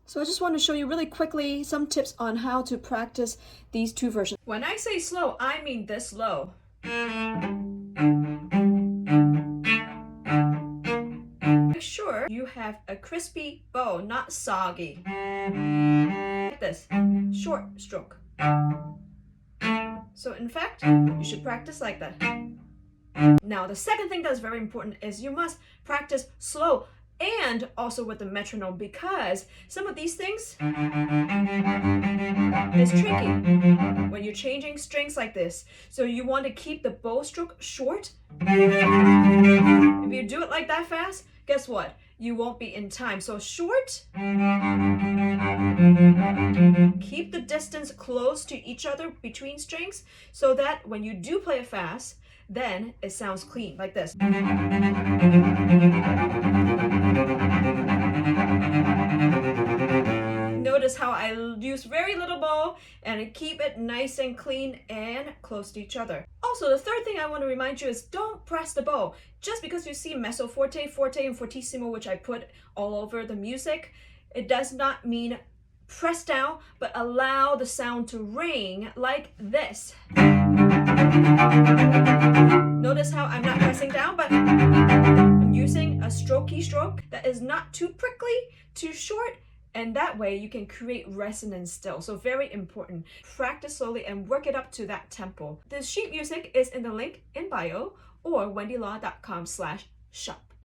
So I just want to show you really quickly some tips on how to practice these two versions. When I say slow, I mean this slow. Make sure you have a crispy bow, not soggy. Like this, short stroke. So in fact, you should practice like that. Now, the second thing that's very important is you must practice slow and also with the metronome, because some of these things is tricky when you're changing strings like this. So you want to keep the bow stroke short. If you do it like that fast, guess what? You won't be in time. So short. Keep the distance close to each other between strings so that when you do play it fast, then it sounds clean, like this. Notice how I use very little bow and keep it nice and clean and close to each other. Also, the third thing I want to remind you is don't press the bow. Just because you see mezzo forte, forte, and fortissimo, which I put all over the music, it does not mean press down, but allow the sound to ring like this. Notice how I'm not pressing down, but I'm using a strokey stroke that is not too prickly, too short, and that way you can create resonance still. So very important. Practice slowly and work it up to that tempo. The sheet music is in the link in bio or wendylaw.com/shop.